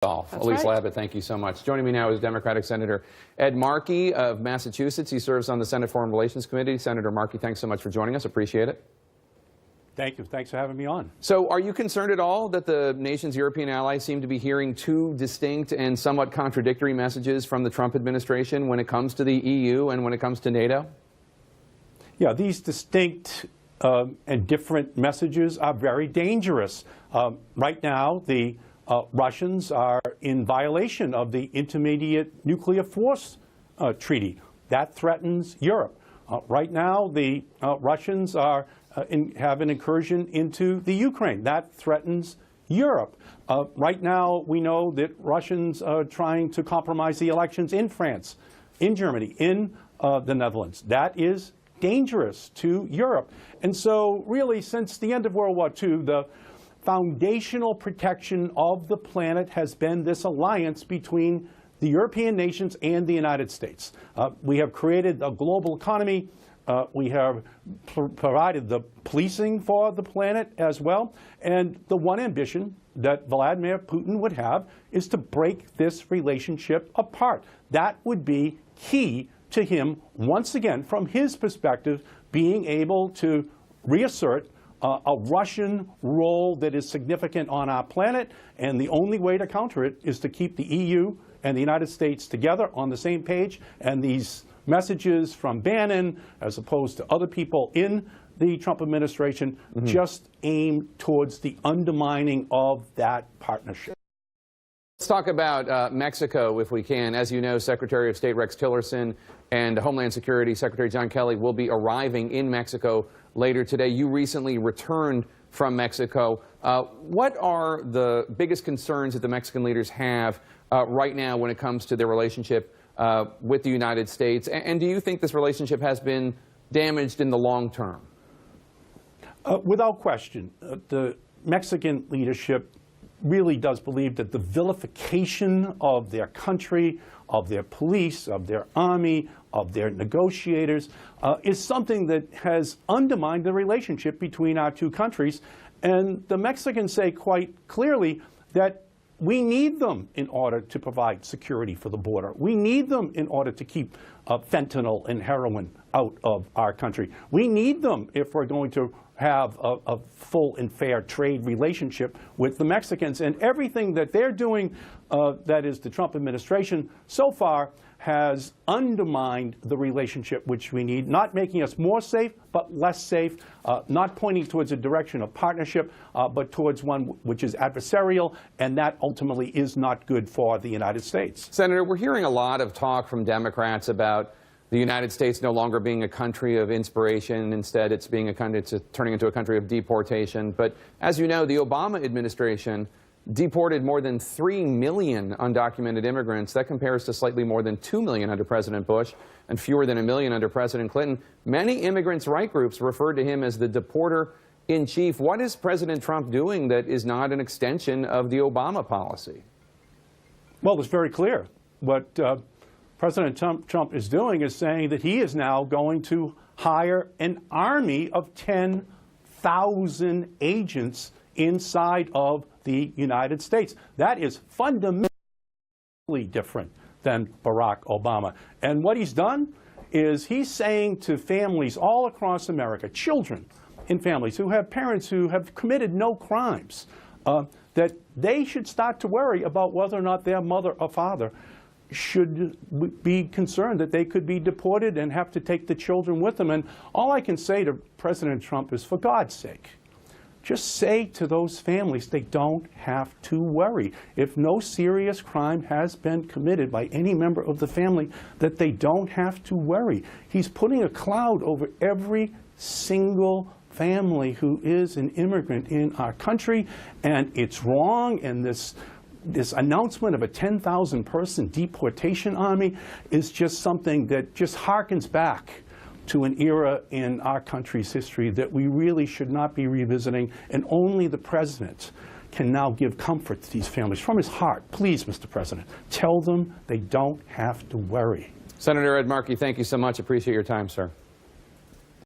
Elise Labott, thank you so much. Joining me now is Democratic Senator Ed Markey of Massachusetts. He serves on the Senate Foreign Relations Committee. Senator Markey, thanks so much for joining us. Appreciate it. Thank you. Thanks for having me on. So are you concerned at all that the nation's European allies seem to be hearing two distinct and somewhat contradictory messages from the Trump administration when it comes to the EU and when it comes to NATO? Yeah, these distinct and different messages are very dangerous. Right now, the Russians are in violation of the Intermediate Nuclear Force Treaty. That threatens Europe. Right now, the Russians are have an incursion into the Ukraine. That threatens Europe. Right now, we know that Russians are trying to compromise the elections in France, in Germany, in the Netherlands. That is dangerous to Europe. And so, really, since the end of World War II, the foundational protection of the planet has been this alliance between the European nations and the United States. We have created a global economy. We have provided the policing for the planet as well. And the one ambition that Vladimir Putin would have is to break this relationship apart. That would be key to him, once again, from his perspective, being able to reassert a Russian role that is significant on our planet, and the only way to counter it is to keep the EU and the United States together on the same page. And these messages from Bannon, as opposed to other people in the Trump administration, just aim towards the undermining of that partnership. Let's talk about Mexico, if we can. As you know, Secretary of State Rex Tillerson and Homeland Security Secretary John Kelly will be arriving in Mexico later today. You recently returned from Mexico. What are the biggest concerns that the Mexican leaders have right now when it comes to their relationship with the United States? And do you think this relationship has been damaged in the long term? Without question, the Mexican leadership really does believe that the vilification of their country, of their police, of their army, of their negotiators, is something that has undermined the relationship between our two countries. And the Mexicans say quite clearly that we need them in order to provide security for the border. We need them in order to keep fentanyl and heroin out of our country. We need them if we're going to have a full and fair trade relationship with the Mexicans. And everything that they're doing, that is the Trump administration, so far has undermined the relationship which we need, not making us more safe, but less safe, not pointing towards a direction of partnership, but towards one which is adversarial, and that ultimately is not good for the United States. Senator, we're hearing a lot of talk from Democrats about the United States no longer being a country of inspiration. Instead, it's being it's turning into a country of deportation. But as you know, the Obama administration deported more than 3 million undocumented immigrants. That compares to slightly more than 2 million under President Bush and fewer than 1 million under President Clinton. Many immigrants' right groups referred to him as the deporter-in-chief. What is President Trump doing that is not an extension of the Obama policy? Well, it's very clear. What President Trump is doing is saying that he is now going to hire an army of 10,000 agents inside of the United States. That is fundamentally different than Barack Obama. And what he's done is he's saying to families all across America, children in families who have parents who have committed no crimes, that they should start to worry about whether or not their mother or father should be concerned that they could be deported and have to take the children with them. And all I can say to President Trump is, for God's sake, just say to those families they don't have to worry. If no serious crime has been committed by any member of the family, that they don't have to worry. He's putting a cloud over every single family who is an immigrant in our country, and it's wrong. And this announcement of a 10,000 person deportation army is just something that just harkens back to an era in our country's history that we really should not be revisiting, and only the President can now give comfort to these families from his heart. Please, Mr. President, tell them they don't have to worry. Senator Ed Markey, thank you so much. Appreciate your time, sir.